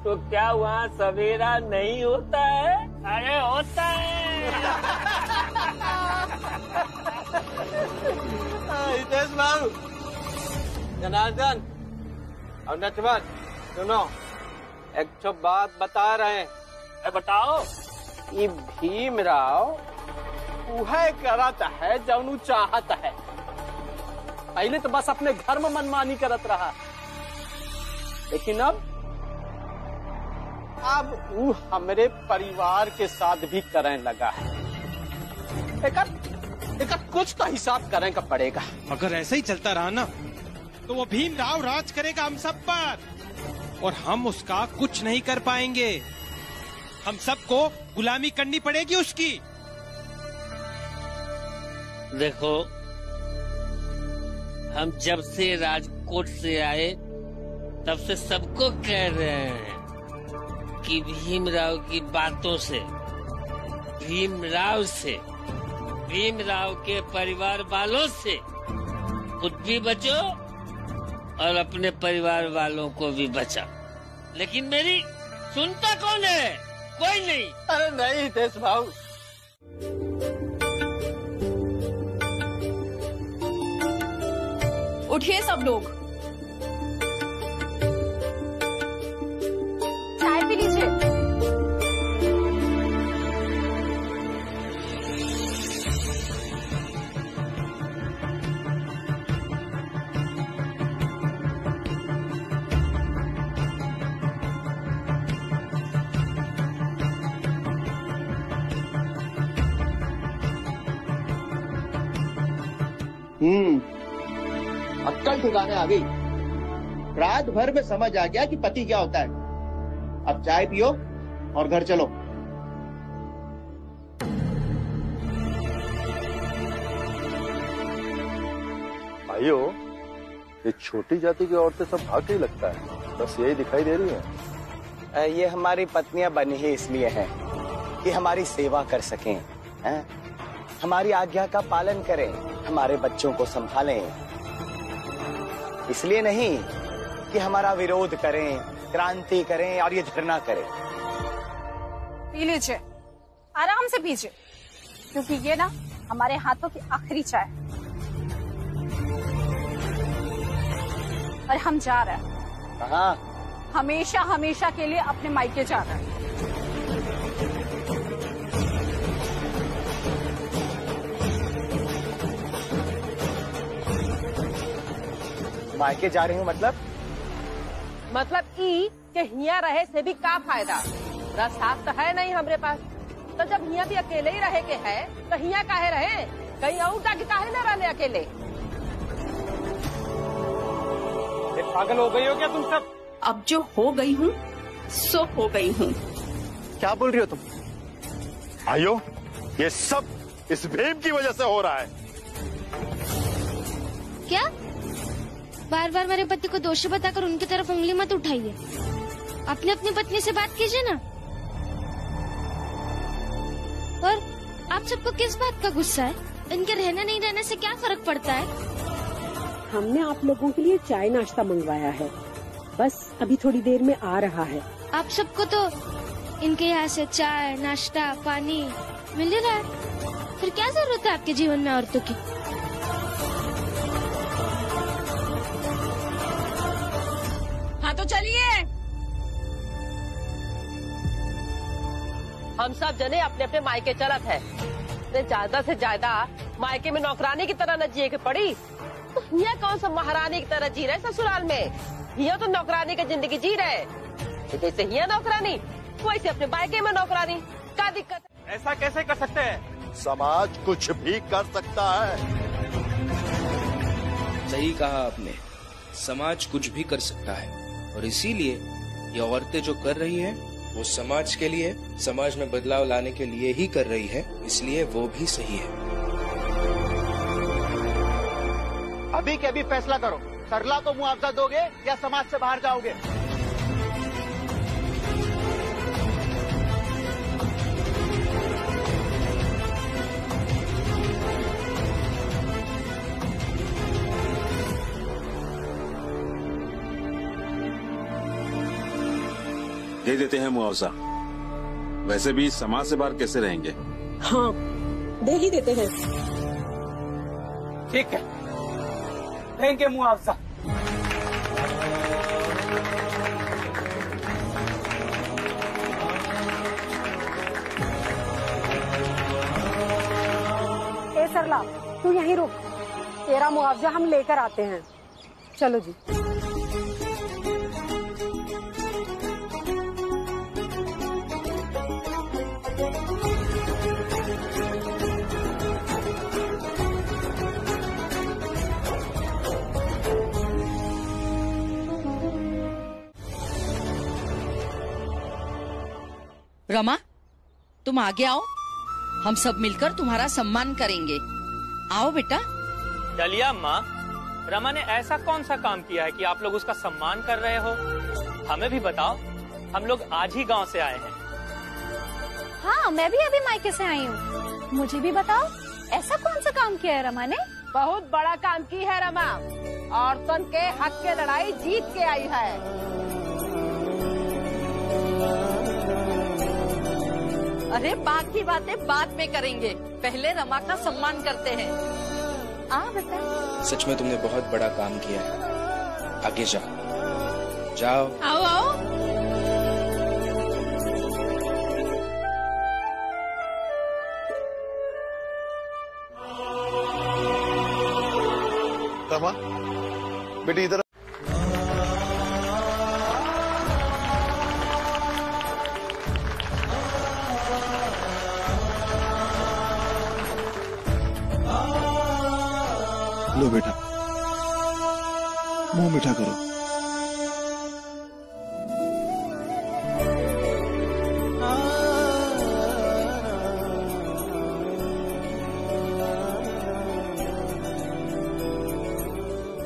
तो क्या वहाँ सवेरा नहीं होता है? अरे होता है। हितेश बाबू, जनार्दन और नटवर, सुनो, एक तो बात बता रहे हैं। बताओ। ये भीमराव वह करत है जौनू चाहत है। पहले तो बस अपने घर में मनमानी करत रहा, लेकिन अब वो हमारे परिवार के साथ भी करने लगा है। एक कुछ तो हिसाब करने का पड़ेगा। अगर ऐसे ही चलता रहा ना तो वो भीमराव राज करेगा हम सब पर, और हम उसका कुछ नहीं कर पाएंगे। हम सबको गुलामी करनी पड़ेगी उसकी। देखो, हम जब से राजकोट से आए तब से सबको कह रहे हैं कि भीमराव की बातों से, भीमराव से, भीमराव के परिवार वालों से खुद भी बचो और अपने परिवार वालों को भी बचा। लेकिन मेरी सुनता कौन है? कोई नहीं। अरे नहीं हितेश भाऊ, उठिए सब लोग, चाय पी लीजिए। अक्कल ठिकाने आ गई। रात भर में समझ आ गया कि पति क्या होता है। अब चाय पियो और घर चलो। भाइयों, ये छोटी जाति की औरतें सब भाग के ही लगता है, बस यही दिखाई दे रही है। ये हमारी पत्नियां बनी ही इसलिए हैं कि हमारी सेवा कर सकें, हैं? हमारी आज्ञा का पालन करें, हमारे बच्चों को संभालें। इसलिए नहीं कि हमारा विरोध करें, क्रांति करें और ये धरना करें। पी लीजिए, आराम से पीजिए, क्योंकि ये ना हमारे हाथों की आखिरी चाय है। और हम जा रहे हैं। कहाँ? हमेशा हमेशा के लिए अपने मायके जा रहे हैं। मायके जा रही हूँ मतलब ई के हिया रहे से भी का फायदा? रास्ता तो है नहीं हमरे पास, तो जब हिया भी अकेले ही रहे के है तो हिया काहे रहे? कहीं और जाके काहे न रहने अकेले? पागल हो गई हो क्या तुम सब? अब जो हो गई हूँ सो हो गई हूँ। क्या बोल रही हो तुम? भाइयों, ये सब इस भीम की वजह से हो रहा है। क्या? बार बार मेरे पति को दोषी बताकर उनकी तरफ उंगली मत उठाइए। अपनी अपनी पत्नी से बात कीजिए ना। और आप सबको किस बात का गुस्सा है? इनके रहने नहीं रहने से क्या फर्क पड़ता है? हमने आप लोगों के लिए चाय नाश्ता मंगवाया है, बस अभी थोड़ी देर में आ रहा है। आप सबको तो इनके यहाँ से चाय नाश्ता पानी मिल ही रहा है, फिर क्या जरूरत है आपके जीवन में औरतों की? हाँ तो चलिए, हम सब जने अपने अपने मायके चलत है। ज्यादा से ज्यादा मायके में नौकरानी की तरह न जिए के पड़ी, तो हिया कौन सा महारानी की तरह जी रहे ससुराल में? हिया तो नौकरानी की जिंदगी जी रहे। जैसे हिया नौकरानी वैसे अपने मायके में नौकरानी। क्या दिक्कत है? ऐसा कैसे कर सकते हैं? समाज कुछ भी कर सकता है। सही कहा आपने, समाज कुछ भी कर सकता है, और इसीलिए ये औरतें जो कर रही हैं वो समाज के लिए, समाज में बदलाव लाने के लिए ही कर रही है, इसलिए वो भी सही है। अभी के अभी फैसला करो, सरला को मुआवजा दोगे या समाज से बाहर जाओगे? दे देते हैं मुआवजा। वैसे भी समाज से बाहर कैसे रहेंगे? हाँ, दे ही देते हैं। ठीक है, देंगे मुआवजा। ए सरला, तू यहीं रुक, तेरा मुआवजा हम लेकर आते हैं। चलो जी। रमा, तुम आगे आओ, हम सब मिलकर तुम्हारा सम्मान करेंगे। आओ बेटा। चलिए अम्मा, रमा ने ऐसा कौन सा काम किया है कि आप लोग उसका सम्मान कर रहे हो? हमें भी बताओ, हम लोग आज ही गांव से आए हैं। हाँ, मैं भी अभी मायके से आई हूँ। मुझे भी बताओ, ऐसा कौन सा काम किया है रमा ने? बहुत बड़ा काम की है रमा, औरतों के हक के लड़ाई जीत के आई है। अरे बाकी बातें बाद में करेंगे, पहले रमा का सम्मान करते हैं। बता। सच में तुमने बहुत बड़ा काम किया है। आगे जाओ, जाओ। आओ आओ। रमा, बेटी इधर। लो बेटा, मुंह मीठा करो।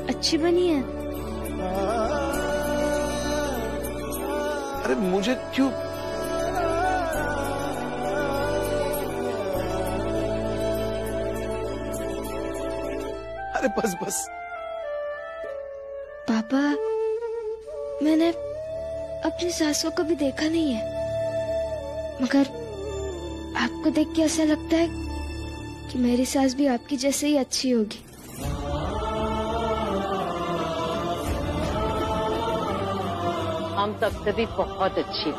अच्छी बनी है। अरे मुझे क्यों? अरे बस बस। पापा, मैंने अपनी सास को कभी देखा नहीं है, मगर आपको देख के ऐसा लगता है कि मेरी सास भी आपकी जैसे ही अच्छी होगी। हम सबसे भी बहुत अच्छी।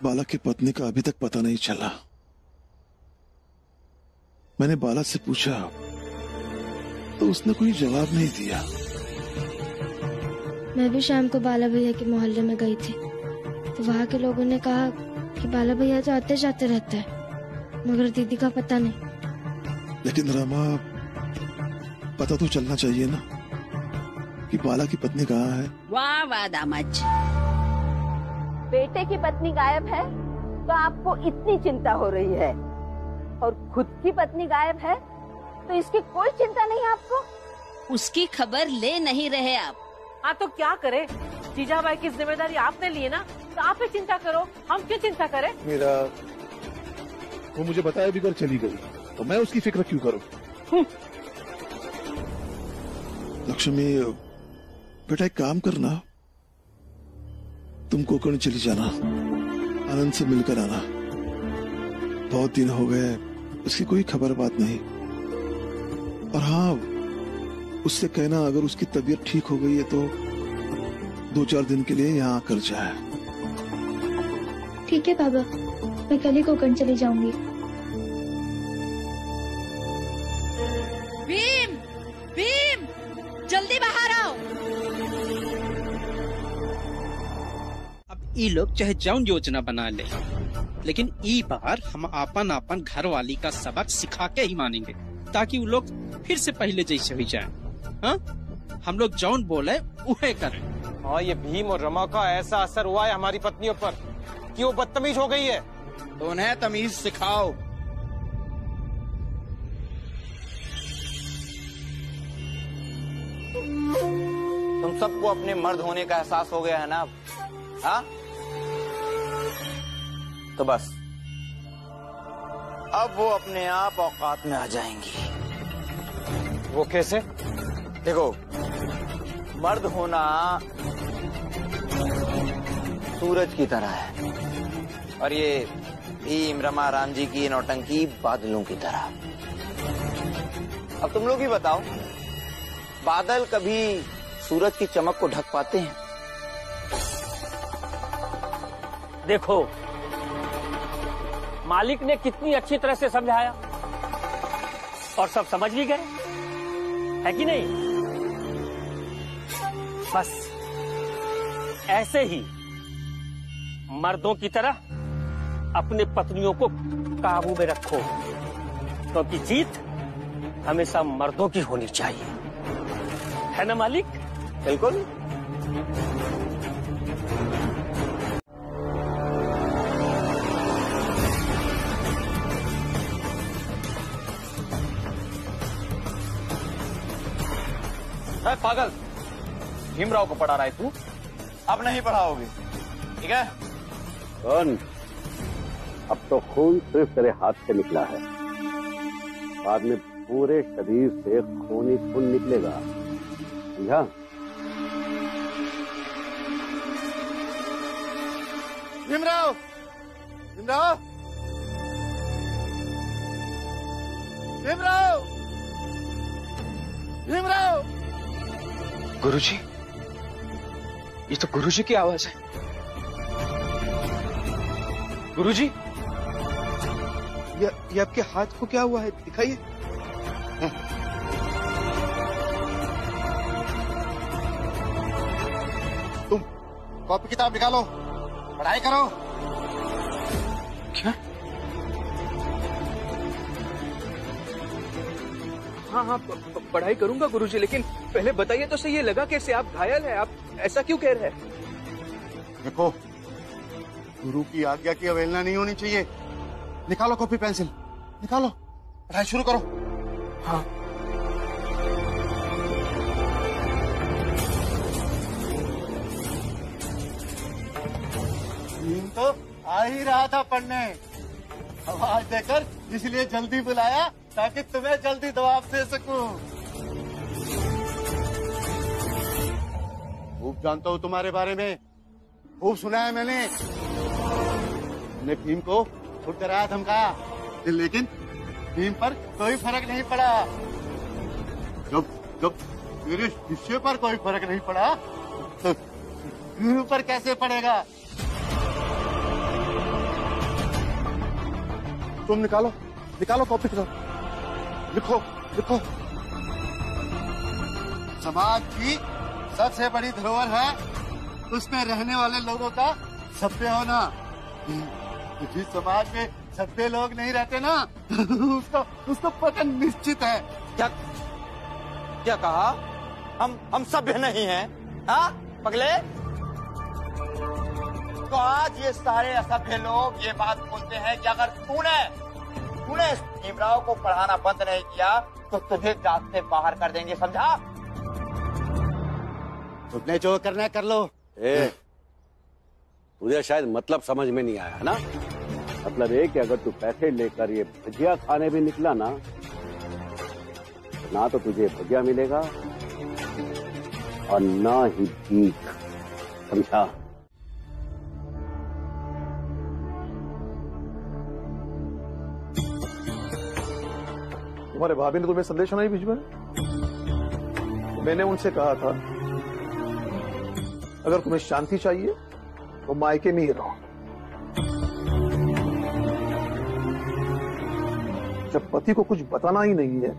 बालक की पत्नी का अभी तक पता नहीं चला। मैंने बालक से पूछा तो उसने कोई जवाब नहीं दिया। मैं भी शाम को बाला भैया के मोहल्ले में गई थी, तो वहाँ के लोगों ने कहा कि बाला भैया तो आते जाते रहता है, मगर दीदी का पता नहीं। लेकिन रमा, पता तो चलना चाहिए ना कि बाला की पत्नी कहाँ है। वाह वाह दामाद जी। बेटे की पत्नी गायब है तो आपको इतनी चिंता हो रही है, और खुद की पत्नी गायब है तो इसकी कोई चिंता नहीं है आपको? उसकी खबर ले नहीं रहे आप। हाँ तो क्या करे, जीजाबाई की जिम्मेदारी आपने ली है ना, तो आप ही चिंता करो, हम क्यों चिंता करें? मेरा वो मुझे बताया भी कर चली गई, तो मैं उसकी फिक्र क्यों करूं? लक्ष्मी बेटा, एक काम करना, तुम कोकण चली जाना, आनंद से मिलकर आना। बहुत दिन हो गए, उसकी कोई खबर बात नहीं। और हाँ, उससे कहना अगर उसकी तबीयत ठीक हो गई है तो 2-4 दिन के लिए यहाँ आकर जाए। ठीक है बाबा, मैं कल ही कोकण चली जाऊंगी। भीम, भीम, जल्दी बाहर आओ। ई लोग चाहे जौन योजना बना ले, लेकिन ई बार हम आपन घर वाली का सबक सिखा के ही मानेंगे, ताकि वो लोग फिर से पहले जैसे हो जाए। हाँ, हम लोग जौन बोले उहे करें। हाँ, ये भीम और रमा का ऐसा असर हुआ है हमारी पत्नियों पर कि वो बदतमीज हो गई है। तो उन्हें तमीज सिखाओ। तुम सबको अपने मर्द होने का एहसास हो गया है ना? हाँ, तो बस अब वो अपने आप औकात में आ जाएंगी। वो कैसे? देखो, मर्द होना सूरज की तरह है और ये भीम रमा राम जी की नौटंकी बादलों की तरह। अब तुम लोग ही बताओ, बादल कभी सूरज की चमक को ढक पाते हैं? देखो, मालिक ने कितनी अच्छी तरह से समझाया और सब समझ भी गए, है कि नहीं? बस ऐसे ही मर्दों की तरह अपने पत्नियों को काबू में रखो, क्योंकि जीत हमेशा मर्दों की होनी चाहिए, है ना मालिक? बिल्कुल। पागल, भीमराव को पढ़ा रहा है तू? अब नहीं पढ़ाओगे, ठीक है? कौन? अब तो खून सिर्फ तेरे हाथ से निकला है, बाद में पूरे शरीर से खून ही खून निकलेगा, समझा? भीमराव, भीमराव, भीमराव, भीमराव। गुरुजी, ये तो गुरुजी की आवाज है। गुरुजी, ये आपके हाथ को क्या हुआ है, दिखाइए। तुम कॉपी किताब निकालो, पढ़ाई करो। क्या? हाँ, पढ़ाई करूंगा गुरुजी, लेकिन पहले बताइए तो सही, ये लगा कैसे? आप घायल हैं, आप ऐसा क्यों कह रहे हैं? देखो, गुरु की आज्ञा की अवहेलना नहीं होनी चाहिए। निकालो कॉपी पेंसिल, निकालो, पढ़ाई शुरू करो। हाँ। तो आ ही रहा था पढ़ने, आवाज देकर इसलिए जल्दी बुलाया ताकि तुम्हें जल्दी जवाब दे सकूं। खूब जानता हूँ तुम्हारे बारे में, खूब सुना है मैंने भीम को खुद डराया धमकाया, लेकिन भीम पर कोई फर्क नहीं पड़ा। जब मेरे शिष्य पर कोई फर्क नहीं पड़ा तो गुरु पर कैसे पड़ेगा? तुम निकालो, निकालो कॉपी किताब, लिखो, लिखो। समाज की सबसे बड़ी धरोहर है उसमें रहने वाले लोगों का सभ्य होना। जिस समाज में सभ्य लोग नहीं रहते ना, उसका पतन निश्चित है। क्या कहा? हम सभ्य नहीं हैं? हाँ पगले? तो आज ये सारे असभ्य लोग ये बात बोलते हैं कि अगर तूने भीमराव को पढ़ाना बंद नहीं किया तो तुझे जात से बाहर कर देंगे, समझा? तुमने जो करना है कर लो। तुझे शायद मतलब समझ में नहीं आया ना। मतलब ये कि अगर तू पैसे लेकर ये भजिया खाने भी निकला ना, तो ना तो तुझे भजिया मिलेगा और ना ही भीख, समझा? तुम्हारे भाभी ने तुम्हें संदेश नहीं भिजवाया? मैंने उनसे कहा था अगर तुम्हें शांति चाहिए तो मायके में ही रहो। जब पति को कुछ बताना ही नहीं है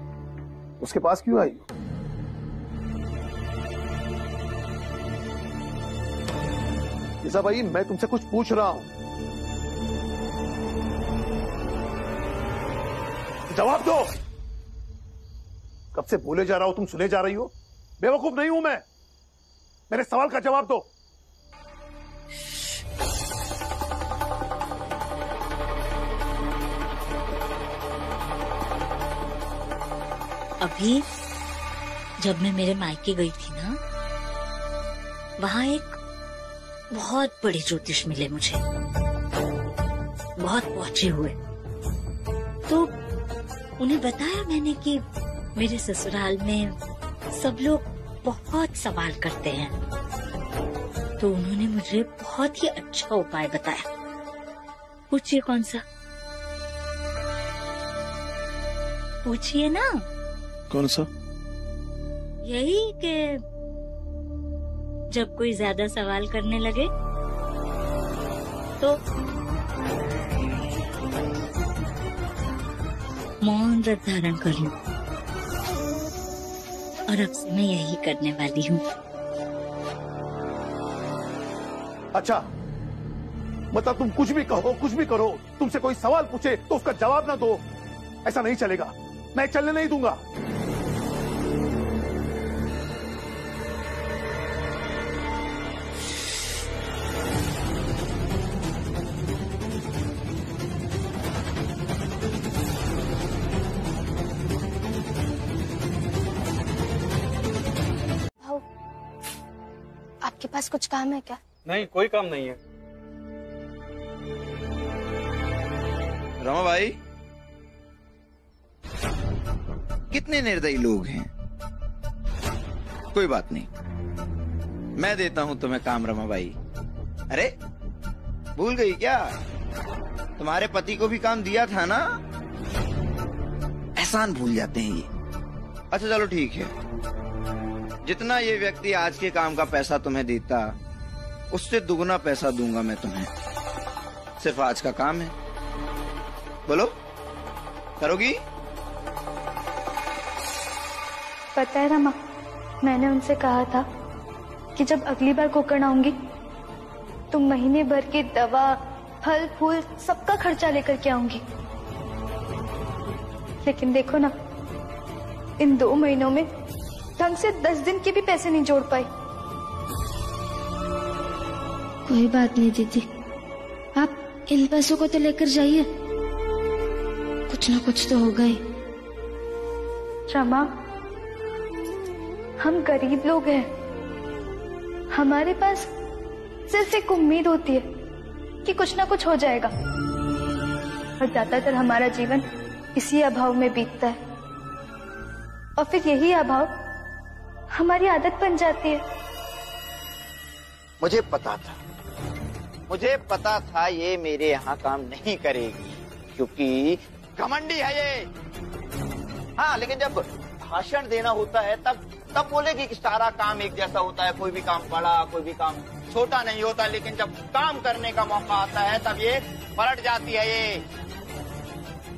उसके पास क्यों आई? ईसा भाई, मैं तुमसे कुछ पूछ रहा हूं, जवाब दो। कब से बोले जा रहा हूं, तुम सुने जा रही हो? बेवकूफ नहीं हूं मैं, मेरे सवाल का जवाब दो। अभी जब मैं मेरे मायके गई थी ना, वहाँ एक बहुत बड़े ज्योतिष मिले मुझे, बहुत पहुंचे हुए। तो उन्हें बताया मैंने कि मेरे ससुराल में सब लोग बहुत सवाल करते हैं। तो उन्होंने मुझे बहुत ही अच्छा उपाय बताया। पूछिए कौन सा? पूछिए ना। कौन सा? यही कि जब कोई ज्यादा सवाल करने लगे तो मौन व्रत धारण कर लूं। और अब से मैं यही करने वाली हूँ। अच्छा, मतलब तुम कुछ भी कहो, कुछ भी करो, तुमसे कोई सवाल पूछे तो उसका जवाब ना दो, ऐसा नहीं चलेगा। मैं चलने नहीं दूंगा। आपके पास कुछ काम है क्या? नहीं, कोई काम नहीं है। रमा भाई, कितने निर्दयी लोग हैं। कोई बात नहीं, मैं देता हूं तुम्हें काम रमा भाई। अरे भूल गई क्या? तुम्हारे पति को भी काम दिया था ना। एहसान भूल जाते हैं ये। अच्छा चलो ठीक है, जितना ये व्यक्ति आज के काम का पैसा तुम्हें देता, उससे दुगना पैसा दूंगा मैं तुम्हें। सिर्फ आज का काम है, बोलो करोगी? पता है रमा, मैंने उनसे कहा था कि जब अगली बार कोकण आऊंगी तो महीने भर की दवा, फल फूल सबका खर्चा लेकर के आऊंगी। लेकिन देखो ना, इन 2 महीनों में ढंग से 10 दिन के भी पैसे नहीं जोड़ पाई। कोई बात नहीं दीदी, आप इन पैसों को तो लेकर जाइए, कुछ ना कुछ तो होगा ही। रमा, हम गरीब लोग हैं, हमारे पास सिर्फ एक उम्मीद होती है कि कुछ ना कुछ हो जाएगा। और ज्यादातर हमारा जीवन इसी अभाव में बीतता है, और फिर यही अभाव हमारी आदत बन जाती है। मुझे पता था ये मेरे यहाँ काम नहीं करेगी, क्योंकि घमंडी है ये। हाँ, लेकिन जब भाषण देना होता है तब बोलेगी कि सारा काम एक जैसा होता है, कोई भी काम बड़ा कोई भी काम छोटा नहीं होता। लेकिन जब काम करने का मौका आता है तब ये पलट जाती है। ये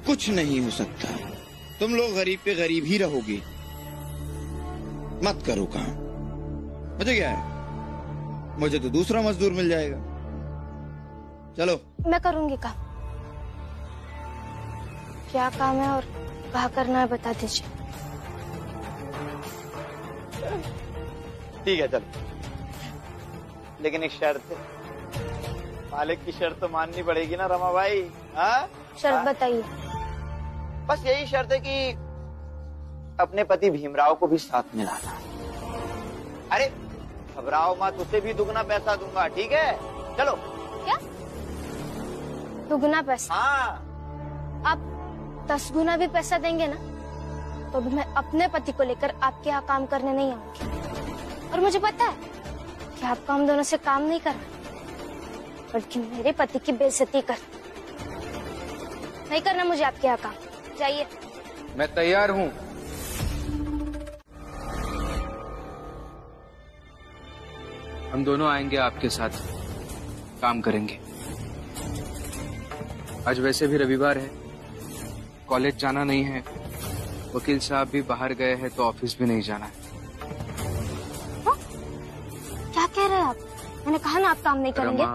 कुछ नहीं हो सकता, तुम लोग गरीब पे गरीब ही रहोगे। मत करो काम। मुझे क्या है, मुझे तो दूसरा मजदूर मिल जाएगा। चलो मैं करूंगी काम। क्या काम है और कहाँ करना है बता दीजिए। ठीक है चलो, लेकिन एक शर्त है। मालिक की शर्त तो माननी पड़ेगी ना रमा भाई। हाँ, शर्त बताइए। बस यही शर्त है कि अपने पति भीमराव को भी साथ में लाना। अरे घबराओ मत, उसे भी दुगना पैसा दूंगा, ठीक है? चलो। क्या दुगना पैसा? हाँ। आप 10 गुना भी पैसा देंगे ना, तो भी मैं अपने पति को लेकर आपके यहाँ काम करने नहीं आऊंगी। और मुझे पता है कि आपको हम दोनों से काम नहीं करना, बल्कि मेरे पति की बेइज्जती कर। नहीं करना मुझे आपके यहाँ काम। जाइए। मैं तैयार हूँ। हम दोनों आएंगे आपके साथ, काम करेंगे। आज वैसे भी रविवार है, कॉलेज जाना नहीं है, वकील साहब भी बाहर गए हैं तो ऑफिस भी नहीं जाना है। क्या कह रहे हैं आप? मैंने कहा ना आप काम नहीं करेंगे।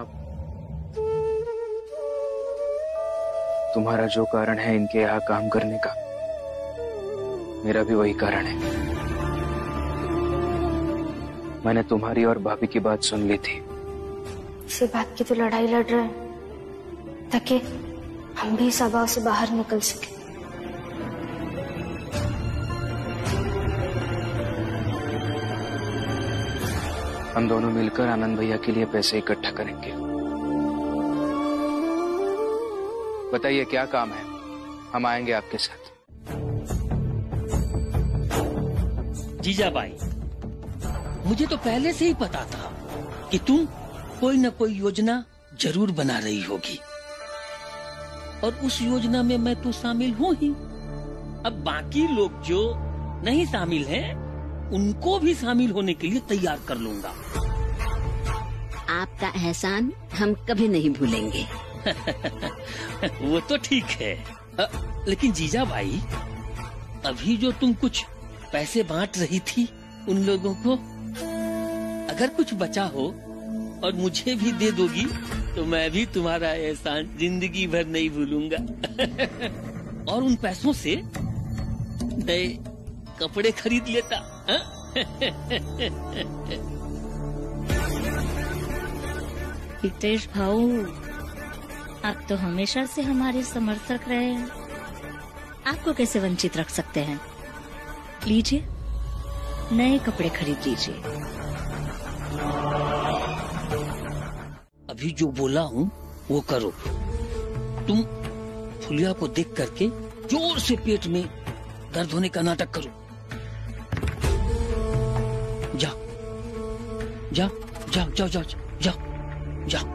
तुम्हारा जो कारण है इनके यहाँ काम करने का, मेरा भी वही कारण है। मैंने तुम्हारी और भाभी की बात सुन ली थी। इसी बात की तो लड़ाई लड़ रहे हैं ताकि हम भी इस अभाव से बाहर निकल सके। हम दोनों मिलकर आनंद भैया के लिए पैसे इकट्ठा करेंगे। बताइए क्या काम है, हम आएंगे आपके साथ। जीजाबाई, मुझे तो पहले से ही पता था कि तुम कोई न कोई योजना जरूर बना रही होगी, और उस योजना में मैं तो शामिल हूँ ही। अब बाकी लोग जो नहीं शामिल हैं, उनको भी शामिल होने के लिए तैयार कर लूंगा। आपका एहसान हम कभी नहीं भूलेंगे। वो तो ठीक है, लेकिन जीजाबाई, अभी जो तुम कुछ पैसे बांट रही थी उन लोगों को, अगर कुछ बचा हो और मुझे भी दे दोगी तो मैं भी तुम्हारा एहसान जिंदगी भर नहीं भूलूंगा। और उन पैसों से नए कपड़े खरीद लेता। हितेश भाऊ, आप तो हमेशा से हमारे समर्थक रहे हैं, आपको कैसे वंचित रख सकते हैं? लीजिए, नए कपड़े खरीद लीजिए। अभी जो बोला हूँ वो करो। तुम फुलिया को देख करके जोर से पेट में दर्द होने का नाटक करो। जाओ जाओ जाओ जाओ जाओ जाओ जाओ।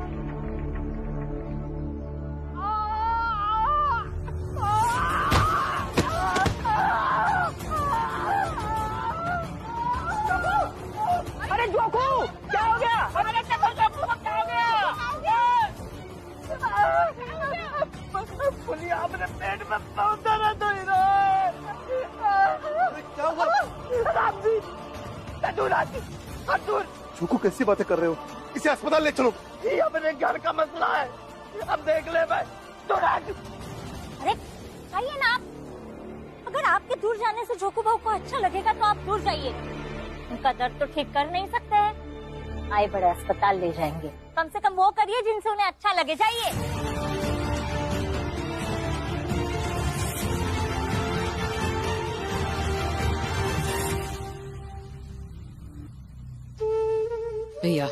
अरे जोकू, क्या हो गया? अरे जोकू, क्या हो गया? फुलिया अपने पेट में बहुत दर्द हो रहा है। क्या हुआ? रामजी, जोकू, कैसी बातें कर रहे हो? इसे अस्पताल ले चलो। ये अपने घर का मसला है, अब देख ले भाई। अरे आइए ना आप, अगर आपके दूर जाने से जोकू भाऊ को अच्छा लगेगा तो आप दूर जाइए। उनका दर्द तो ठीक कर नहीं सकते हैं, आए बड़े अस्पताल ले जाएंगे। कम से कम वो करिए जिनसे उन्हें अच्छा लगे। जाइए। भैया,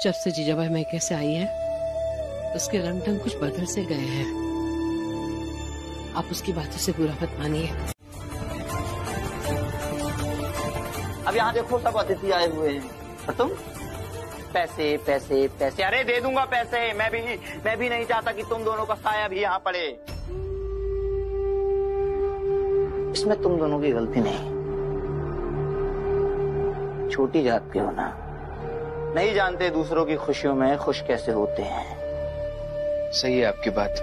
जब से जीजाबाई मैके से आई है, उसके रंग ढंग कुछ बदल से गए हैं। आप उसकी बातों से बुरा मत मानिए। अब यहाँ देखो, सब अतिथि आए हुए हैं और तुम पैसे पैसे पैसे। अरे दे दूंगा पैसे, मैं भी नहीं चाहता कि तुम दोनों का साया भी यहाँ पड़े। इसमें तुम दोनों की गलती नहीं। छोटी जात के हो ना, नहीं जानते दूसरों की खुशियों में खुश कैसे होते हैं। सही है आपकी बात।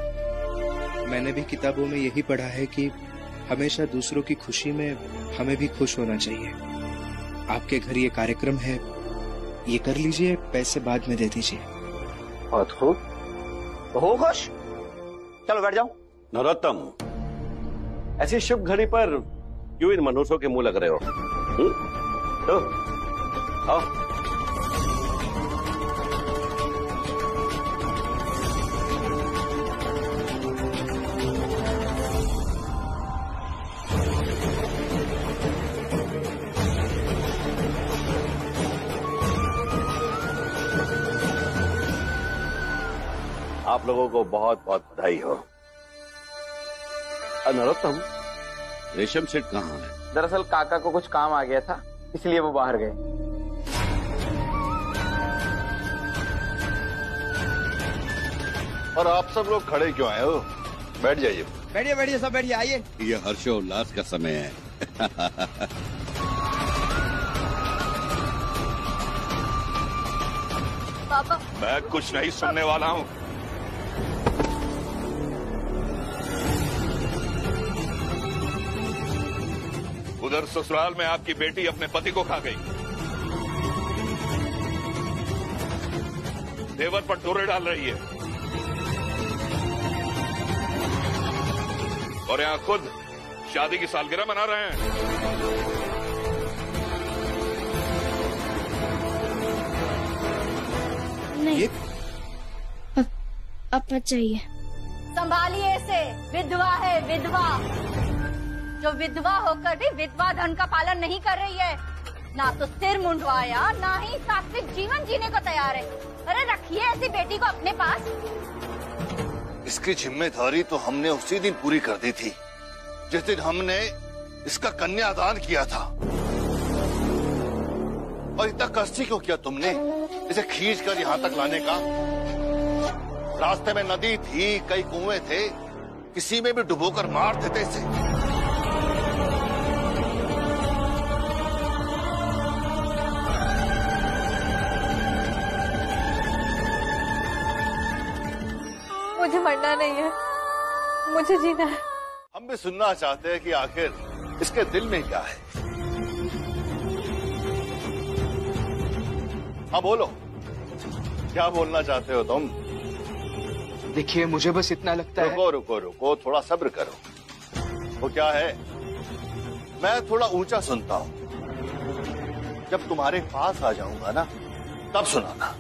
मैंने भी किताबों में यही पढ़ा है कि हमेशा दूसरों की खुशी में हमें भी खुश होना चाहिए। आपके घर ये कार्यक्रम है, ये कर लीजिए, पैसे बाद में दे दीजिए। बहुत खूब, हो खुश। चलो बैठ जाओ। नरोत्तम, ऐसी शुभ घड़ी पर क्यों इन मनुष्यों के मुंह लग रहे हो? तो आओ। आप लोगों को बहुत बहुत बधाई हो। नरोत्तम, रेशम सेठ कहाँ है? दरअसल काका को कुछ काम आ गया था, इसलिए वो बाहर गए। और आप सब लोग खड़े क्यों आए हो? बैठ जाइए। बैठिए बैठिए, सब बैठिए, आइए। ये हर्षोल्लास का समय है। पापा, मैं कुछ नहीं सुनने वाला हूँ। उधर ससुराल में आपकी बेटी अपने पति को खा गई, देवर पर डोरे डाल रही है, और यहाँ खुद शादी की सालगिरह मना रहे हैं। नहीं, अब मत चाहिए। संभालिए इसे, विधवा है विधवा, जो विधवा होकर भी विधवा धन का पालन नहीं कर रही है। ना तो सिर मुंडवाया, ना ही सात्विक जीवन जीने को तैयार है। अरे रखिए ऐसी बेटी को अपने पास। इसकी जिम्मेदारी तो हमने उसी दिन पूरी कर दी थी जिस दिन हमने इसका कन्यादान किया था। और इतना कष्ट क्यों किया तुमने इसे खींच कर यहाँ तक लाने का? रास्ते में नदी थी, कई कुएं थे, किसी में भी डुबोकर मार देते इसे। मुझे मरना नहीं है, मुझे जीना है। हम भी सुनना चाहते हैं कि आखिर इसके दिल में क्या है। हाँ बोलो, क्या बोलना चाहते हो तुम? देखिए मुझे बस इतना लगता है। रुको रुको रुको, थोड़ा सब्र करो। वो क्या है, मैं थोड़ा ऊंचा सुनता हूँ। जब तुम्हारे पास आ जाऊंगा ना तब सुनाना।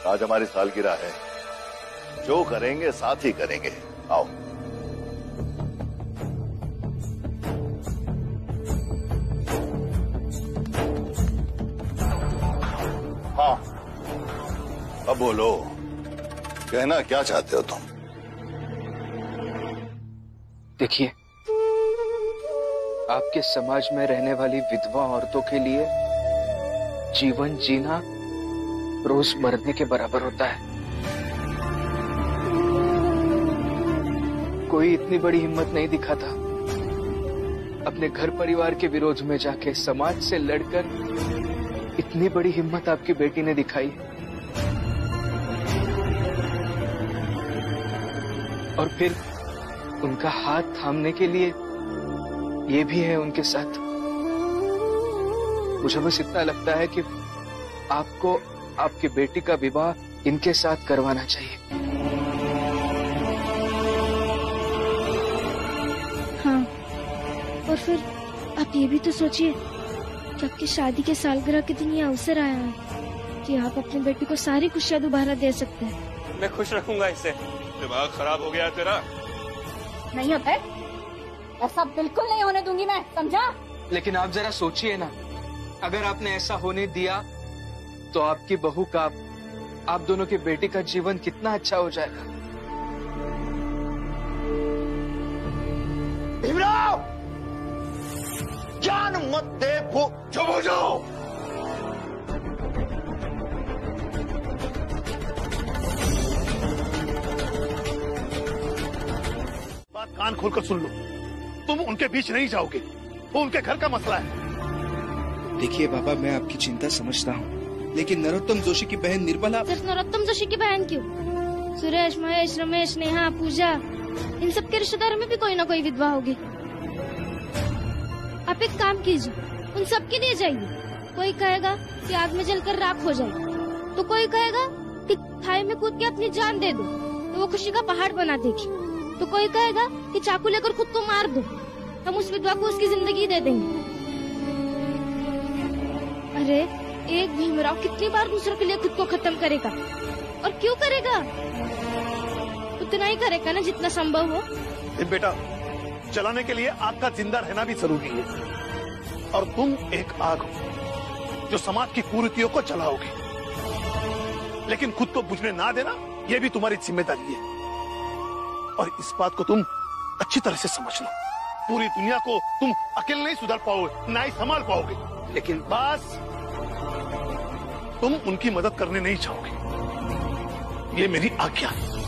आज हमारी सालगिरह है, जो करेंगे साथ ही करेंगे। आओ। हाँ अब बोलो, कहना क्या चाहते हो तुम? देखिए, आपके समाज में रहने वाली विधवा औरतों के लिए जीवन जीना रोज मरने के बराबर होता है। कोई इतनी बड़ी हिम्मत नहीं दिखाता अपने घर परिवार के विरोध में जाके। समाज से लड़कर इतनी बड़ी हिम्मत आपकी बेटी ने दिखाई है। और फिर उनका हाथ थामने के लिए ये भी है उनके साथ। मुझे बस इतना लगता है कि आपको आपकी बेटी का विवाह इनके साथ करवाना चाहिए। हाँ, और फिर आप ये भी तो सोचिए कि आपकी शादी के सालगिरह के दिन ये अवसर आया है कि आप अपनी बेटी को सारी खुशियां दोबारा दे सकते हैं। मैं खुश रखूंगा इसे। दिमाग खराब हो गया तेरा? नहीं होता है, ऐसा बिल्कुल नहीं होने दूंगी मैं, समझा? लेकिन आप जरा सोचिए ना, अगर आपने ऐसा होने दिया तो आपकी बहू का, आप दोनों की बेटी का जीवन कितना अच्छा हो जाएगा। भीमराव, जान मत दे, वो चुप हो जाओ। बात कान खोलकर सुन लो, तुम उनके बीच नहीं जाओगे, वो उनके घर का मसला है। देखिए बाबा, मैं आपकी चिंता समझता हूँ, लेकिन नरोत्तम जोशी की बहन निर्मला। सिर्फ नरोत्तम जोशी की बहन क्यों? सुरेश, महेश, रमेश, नेहा, पूजा, इन सबके रिश्तेदारों में भी कोई ना कोई विधवा होगी। आप एक काम कीजिए, उन सबके लिए जाइए। कोई कहेगा कि आग में जलकर राख हो जाए, तो कोई कहेगा कि खाई में कूद के अपनी जान दे दो, तो वो खुशी का पहाड़ बना देगी। तो कोई कहेगा कि चाकू लेकर खुद को मार दो, हम उस विधवा को उसकी जिंदगी दे देंगे। अरे एक भीमराव कितनी बार दूसरों के लिए खुद को खत्म करेगा? और क्यों करेगा? उतना ही करेगा ना जितना संभव हो। बेटा, जलाने के लिए आग का जिंदा रहना भी जरूरी है, और तुम एक आग हो जो समाज की कुरीतियों को जलाओगे, लेकिन खुद को बुझने ना देना यह भी तुम्हारी जिम्मेदारी है। और इस बात को तुम अच्छी तरह से समझ लो, पूरी दुनिया को तुम अकेले नहीं सुधार पाओगे, ना ही संभाल पाओगे, लेकिन बस तुम उनकी मदद करने नहीं चाहोगे, ये मेरी आज्ञा है।